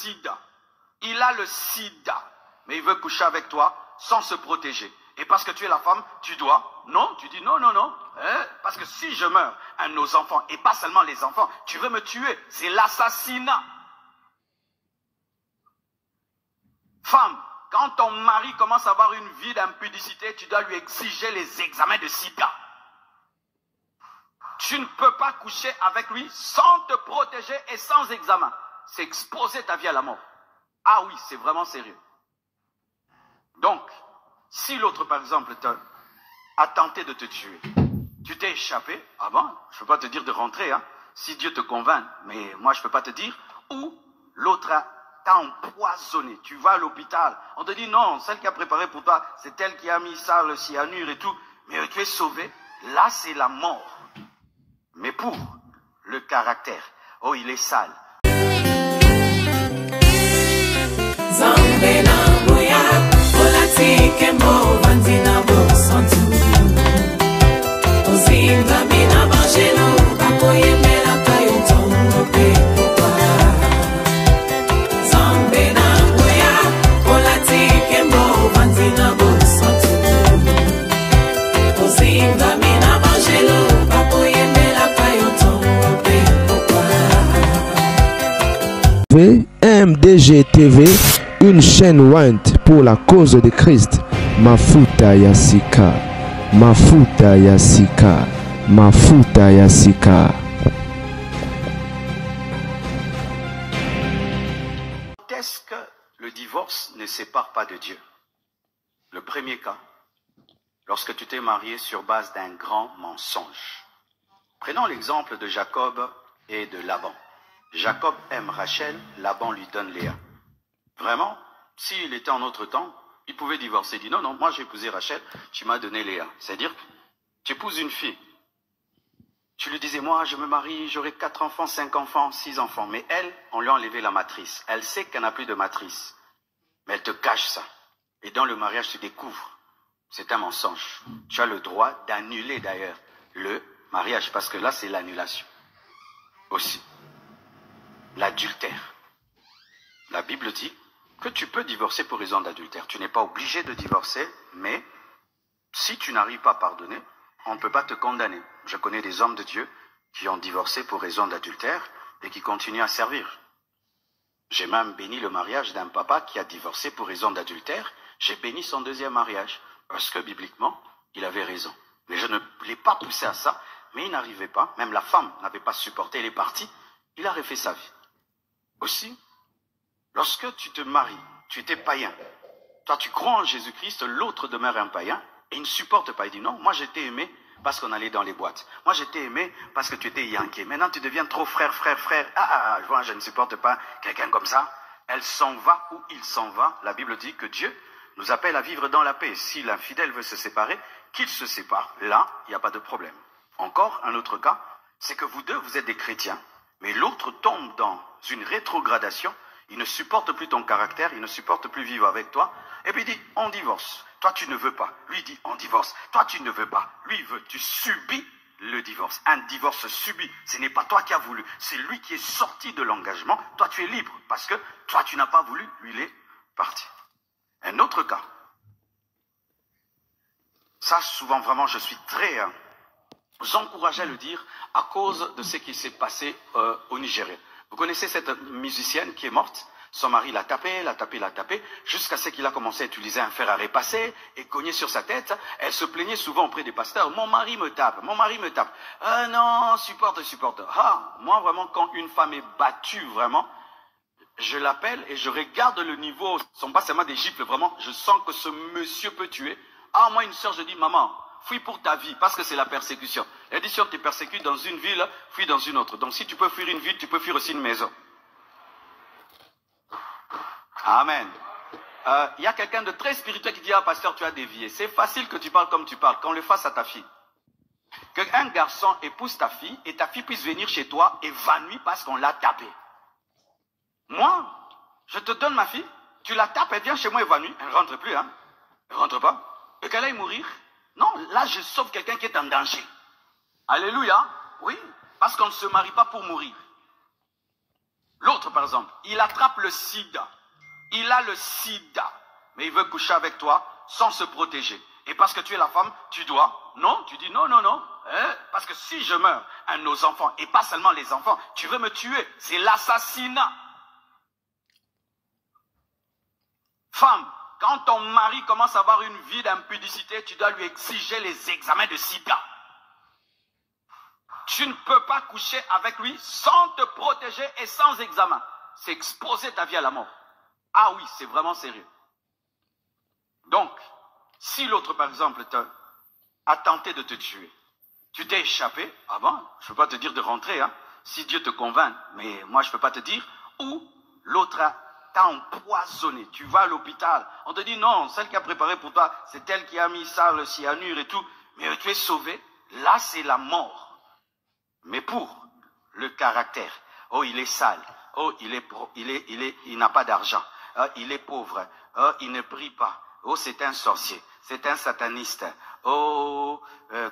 sida. Il a le sida. Mais il veut coucher avec toi sans se protéger. Et parce que tu es la femme, tu dois. Non, tu dis non, non, non. Parce que si je meurs, un de nos enfants, et pas seulement les enfants, tu veux me tuer. C'est l'assassinat. Femme, quand ton mari commence à avoir une vie d'impudicité, tu dois lui exiger les examens de sida. Tu ne peux pas coucher avec lui sans te protéger et sans examen. C'est exposer ta vie à la mort. Ah oui, c'est vraiment sérieux. Donc, si l'autre, par exemple, a tenté de te tuer, tu t'es échappé, ah bon, je ne peux pas te dire de rentrer, hein, si Dieu te convainc, mais moi je ne peux pas te dire, ou l'autre t'a empoisonné, tu vas à l'hôpital, on te dit non, celle qui a préparé pour toi, c'est elle qui a mis ça, le cyanure et tout, mais tu es sauvé, là c'est la mort. Mais pour le caractère, oh il est sale. MDG TV, une chaîne Wint pour la cause de Christ. Mafuta Yasika, Mafuta Yasika, Mafuta Yasika. Est-ce que le divorce ne sépare pas de Dieu? Le premier cas, lorsque tu t'es marié sur base d'un grand mensonge. Prenons l'exemple de Jacob et de Laban. Jacob aime Rachel, Laban lui donne Léa. Vraiment, s'il était en notre temps, il pouvait divorcer. Il dit non, non, moi j'ai épousé Rachel, tu m'as donné Léa. C'est-à-dire que tu épouses une fille. Tu lui disais, moi je me marie, j'aurai 4 enfants, 5 enfants, 6 enfants. Mais elle, on lui a enlevé la matrice. Elle sait qu'elle n'a plus de matrice. Mais elle te cache ça. Et dans le mariage, tu découvres. C'est un mensonge. Tu as le droit d'annuler d'ailleurs le mariage. Parce que là, c'est l'annulation. Aussi. L'adultère. La Bible dit que tu peux divorcer pour raison d'adultère. Tu n'es pas obligé de divorcer, mais si tu n'arrives pas à pardonner, on ne peut pas te condamner. Je connais des hommes de Dieu qui ont divorcé pour raison d'adultère et qui continuent à servir. J'ai même béni le mariage d'un papa qui a divorcé pour raison d'adultère. J'ai béni son deuxième mariage parce que bibliquement, il avait raison. Mais je ne l'ai pas poussé à ça, mais il n'arrivait pas. Même la femme n'avait pas supporté, elle est partie. Il a refait sa vie. Aussi, lorsque tu te maries, tu étais païen. Toi, tu crois en Jésus-Christ, l'autre demeure un païen et il ne supporte pas. Il dit non, moi j'étais aimé parce qu'on allait dans les boîtes. Moi j'étais aimé parce que tu étais yanké. Maintenant tu deviens trop frère. Je ne supporte pas quelqu'un comme ça. Elle s'en va ou il s'en va. La Bible dit que Dieu nous appelle à vivre dans la paix. Si l'infidèle veut se séparer, qu'il se sépare. Là, il n'y a pas de problème. Encore un autre cas, c'est que vous deux, vous êtes des chrétiens. Mais l'autre tombe dans une rétrogradation, il ne supporte plus ton caractère, il ne supporte plus vivre avec toi, et puis il dit, on divorce. Toi, tu ne veux pas. Lui dit, on divorce. Toi, tu ne veux pas. Lui, il veut. Tu subis le divorce. Un divorce subi. Ce n'est pas toi qui as voulu. C'est lui qui est sorti de l'engagement. Toi, tu es libre. Parce que toi, tu n'as pas voulu. Lui, il est parti. Un autre cas. Ça, souvent, vraiment, je suis très... J'encourageais à le dire à cause de ce qui s'est passé au Nigeria. Vous connaissez cette musicienne qui est morte? Son mari l'a tapé, jusqu'à ce qu'il a commencé à utiliser un fer à repasser et cogner sur sa tête. Elle se plaignait souvent auprès des pasteurs. Mon mari me tape, mon mari me tape. Non, supporte. Ah, moi vraiment, quand une femme est battue, vraiment, je l'appelle et je regarde le niveau. Ce ne sont pas seulement des gifles, vraiment, je sens que ce monsieur peut tuer. Ah, moi, une soeur, je dis, maman, fuis pour ta vie, parce que c'est la persécution. Elle dit, si on te persécute dans une ville, fuis dans une autre. Donc si tu peux fuir une ville, tu peux fuir aussi une maison. Amen. Il y a quelqu'un de très spirituel qui dit, ah pasteur, tu as dévié. C'est facile que tu parles comme tu parles, qu'on le fasse à ta fille. Qu'un garçon épouse ta fille et ta fille puisse venir chez toi évanouie parce qu'on l'a tapée. Moi, je te donne ma fille, tu la tapes, elle vient chez moi évanouie, elle ne rentre plus, hein. Elle ne rentre pas. Et qu'elle aille mourir. Non, là je sauve quelqu'un qui est en danger. Alléluia. Oui, parce qu'on ne se marie pas pour mourir. L'autre, par exemple, il attrape le sida. Il a le sida. Mais il veut coucher avec toi sans se protéger. Et parce que tu es la femme, tu dois. Non, tu dis non, non, non. Parce que si je meurs, un de nos enfants, et pas seulement les enfants, tu veux me tuer. C'est l'assassinat. Femme, quand ton mari commence à avoir une vie d'impudicité, tu dois lui exiger les examens de sida. Tu ne peux pas coucher avec lui sans te protéger et sans examen. C'est exposer ta vie à la mort. Ah oui, c'est vraiment sérieux. Donc, si l'autre, par exemple, a tenté de te tuer, tu t'es échappé, ah bon, je ne peux pas te dire de rentrer, hein, si Dieu te convainc, mais moi je ne peux pas te dire, ou l'autre t'a empoisonné, tu vas à l'hôpital, on te dit non, celle qui a préparé pour toi, c'est elle qui a mis ça, le cyanure et tout, mais tu es sauvé, là c'est la mort. Mais pour le caractère, oh il est sale, oh il n'a pas d'argent, oh, il est pauvre, oh il ne prie pas, oh c'est un sorcier, c'est un sataniste, oh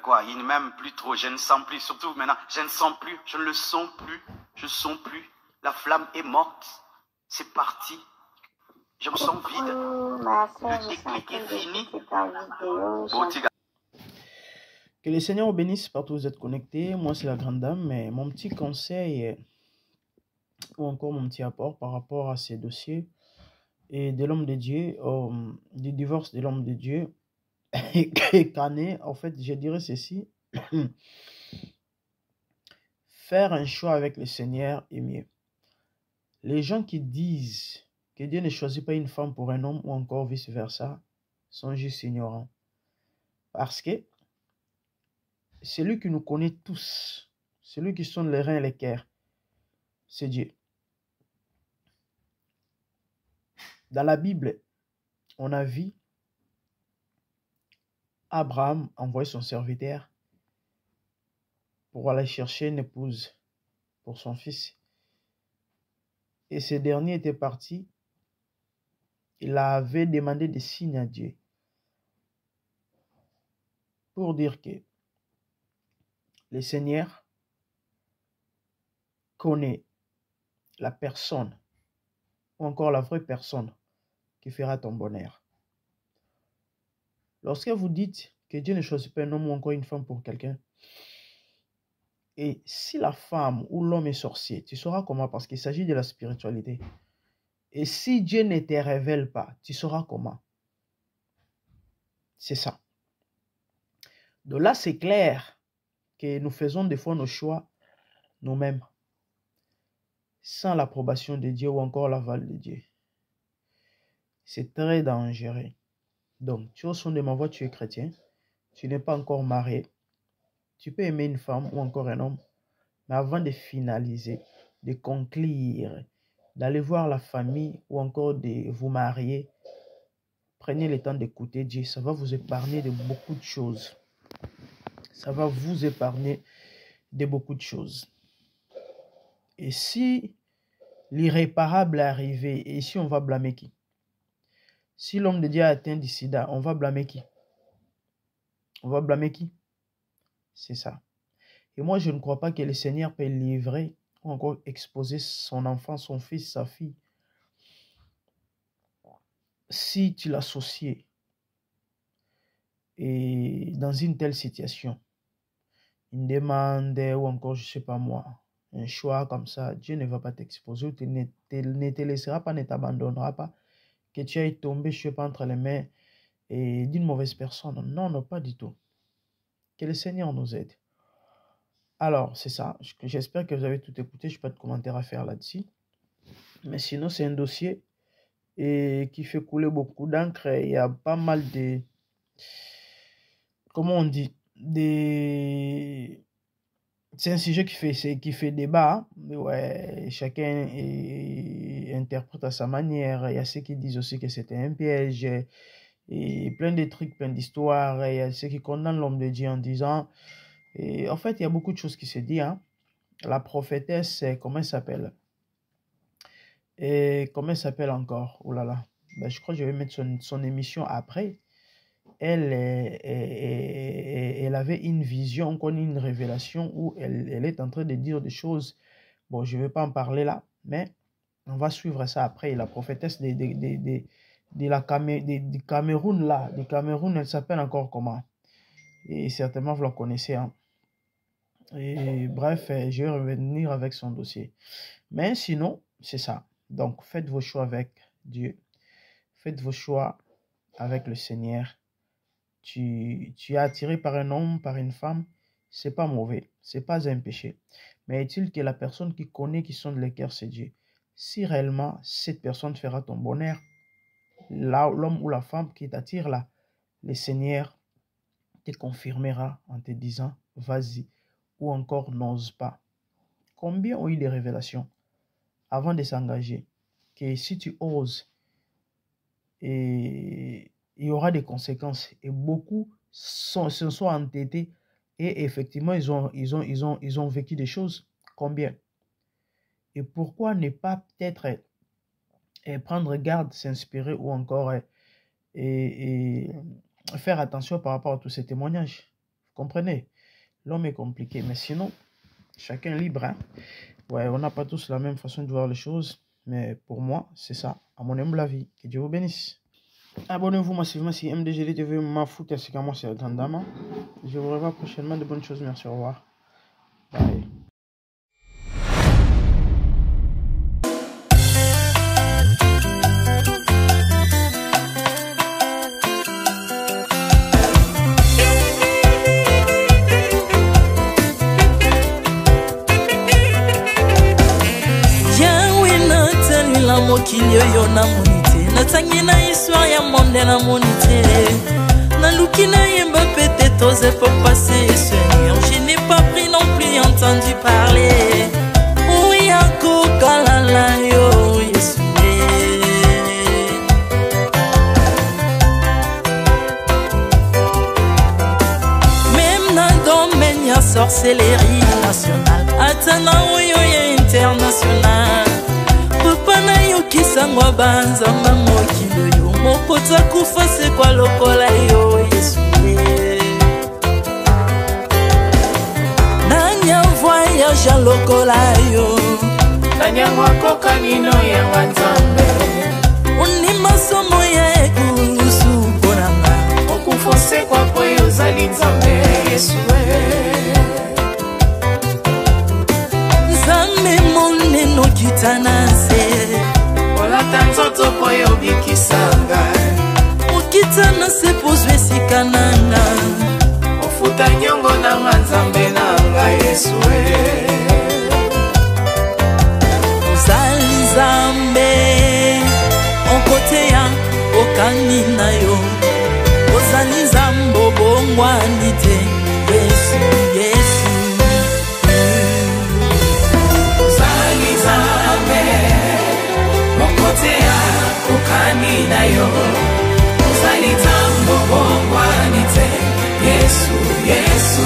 quoi, il ne m'aime plus trop, je ne sens plus, surtout maintenant, je ne sens plus, je ne le sens plus, je ne sens plus, la flamme est morte, c'est parti, je me sens vide, le déclic est fini. Que le Seigneur vous bénisse partout où vous êtes connectés. Moi, c'est la grande dame, mais mon petit conseil ou encore mon petit apport par rapport à ces dossiers et de l'homme de Dieu, du divorce de l'homme de Dieu et Cané, en fait, je dirais ceci. Faire un choix avec le Seigneur est mieux. Les gens qui disent que Dieu ne choisit pas une femme pour un homme ou encore vice-versa sont juste ignorants. Parce que celui qui nous connaît tous, celui qui sonde les reins et les cœurs, c'est Dieu. Dans la Bible, on a vu Abraham envoyer son serviteur pour aller chercher une épouse pour son fils. Et ce dernier était parti. Il avait demandé des signes à Dieu pour dire que le Seigneur connaît la personne ou encore la vraie personne qui fera ton bonheur. Lorsque vous dites que Dieu ne choisit pas un homme ou encore une femme pour quelqu'un, et si la femme ou l'homme est sorcier, tu sauras comment, parce qu'il s'agit de la spiritualité. Et si Dieu ne te révèle pas, tu sauras comment. C'est ça. Donc là, c'est clair que nous faisons des fois nos choix nous-mêmes, sans l'approbation de Dieu ou encore l'aval de Dieu. C'est très dangereux. Donc, tu es au son de ma voix, tu es chrétien, tu n'es pas encore marié, tu peux aimer une femme ou encore un homme, mais avant de finaliser, de conclure, d'aller voir la famille ou encore de vous marier, prenez le temps d'écouter Dieu. Ça va vous épargner de beaucoup de choses. Ça va vous épargner de beaucoup de choses. Et si l'irréparable est arrivé, et ici on va blâmer qui? Si l'homme de Dieu a atteint du sida, on va blâmer qui? On va blâmer qui? C'est ça. Et moi, je ne crois pas que le Seigneur peut livrer ou encore exposer son enfant, son fils, sa fille, si tu l'associes et dans une telle situation, une demande ou encore, je ne sais pas moi, un choix comme ça, Dieu ne va pas t'exposer, ne te laissera pas, ne t'abandonnera pas, que tu ailles tomber, je ne sais pas, entre les mains d'une mauvaise personne. Non, non, pas du tout. Que le Seigneur nous aide. Alors, c'est ça. J'espère que vous avez tout écouté. Je n'ai pas de commentaires à faire là-dessus. Mais sinon, c'est un dossier qui fait couler beaucoup d'encre. Il y a pas mal de... Comment on dit? C'est un sujet qui fait débat. Hein? Mais ouais, chacun interprète à sa manière. Il y a ceux qui disent aussi que c'était un piège. Et plein de trucs, plein d'histoires. Il y a ceux qui condamnent l'homme de Dieu en disant... Et en fait, il y a beaucoup de choses qui se disent. Hein? La prophétesse, comment elle s'appelle? Et comment elle s'appelle encore? Oh là là. Ben, je crois que je vais mettre son émission après. Elle avait une vision, encore une révélation où elle est en train de dire des choses. Bon, je ne vais pas en parler là, mais On va suivre ça après. La prophétesse du Cameroun, là. Du Cameroun, elle s'appelle encore comment? Et certainement, vous la connaissez. Hein. Et bref, je vais revenir avec son dossier. Mais sinon, c'est ça. Donc, faites vos choix avec Dieu. Faites vos choix avec le Seigneur. Tu es attiré par un homme, par une femme, c'est pas mauvais, c'est pas un péché. Mais est-il que la personne qui connaît, qui sonde le cœur, c'est Dieu? Si réellement cette personne fera ton bonheur, l'homme ou la femme qui t'attire là, le Seigneur te confirmera en te disant vas-y, ou encore n'ose pas. Combien ont eu des révélations avant de s'engager que si tu oses, et il y aura des conséquences, et beaucoup se sont entêtés et effectivement ils ont vécu des choses. Combien? Et pourquoi ne pas peut-être prendre garde, s'inspirer ou encore et faire attention par rapport à tous ces témoignages? Vous comprenez? L'homme est compliqué, mais sinon chacun est libre. Hein? Ouais, on n'a pas tous la même façon de voir les choses, mais pour moi c'est ça, à mon humble avis. Que Dieu vous bénisse. Abonnez-vous massivement si MDGD TV Mafuta, c'est qu'à moi c'est Tandama. Je vous revois prochainement. De bonnes choses. Merci, au revoir. Bye. Mokili yo na monite natangi na histoire ya monde na monite naluki na yemba pete toze pour passer Seigneur, je n'ai pas pris non plus entendu parler oui ako kalala yo Yesu même na domaine ya sorcellerie nationale atana oyo ya international Papa yo kisangwa banzamba mokilo yo mokota kufa se kwa lokola yo Yesu Nanya voyage lokola yo Nanya wakoka nino ya wanzambe Uni masomo ya ekusu konanga Okufose kwa poyo zali nzambe Yesu Zame moneno kitanase Tanzoto koyo bikisanga Ukitana se pozwe sikananga Ofuta nyongo na manzambe nanga Yesu Ozali zambe Onkote ya okani na yo Ozali zambo bongwani te Yesu, Yesu Ozali zambe Mokotea ukani na yo Uzali tambo bongwani te Yesu, Yesu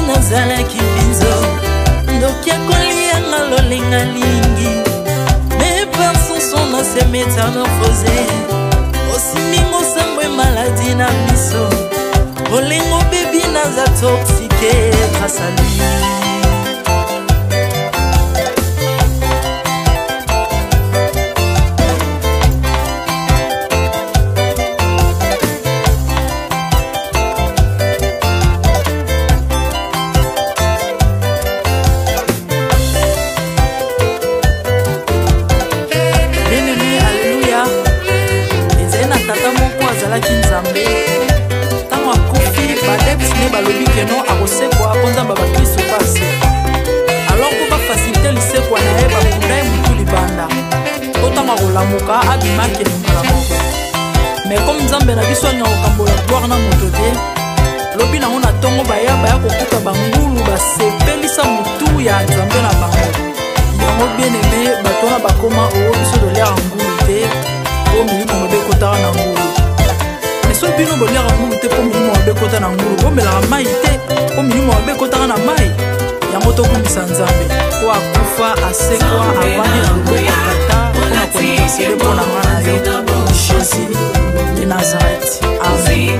nazalaki binzo ndoki akolianga lolenga lingi me par son son na se métamorphosé osimingo sambwe maladi na miso olengo bebi naza toxique grâce à lui. balobi keno akosekwa akonzamba bakristo pase alors ko bafacilite lisekwa na ye bakunda ye mutu libanda otanga kolamuka abimaki elongala moko mais comme nzambe na biso anya kokambola gloire na moto te lobi nango na ntongo baya kokuta bangulu basepelisa mutu ya nzambe na bango yango bien aimé bato na bakoma oyo biso dolera ngulu te po milimo mabe kotaka na ngulu so bino bolera ngulu te po milimo mabe kota na ngulu bomelaka mai te po milimo mabe kotaka na mai yango tokumisa nzambe po akufa asekwa avandi na loboko ya tata mpona kointersele mpona nga na yo jésus de nazareth amen.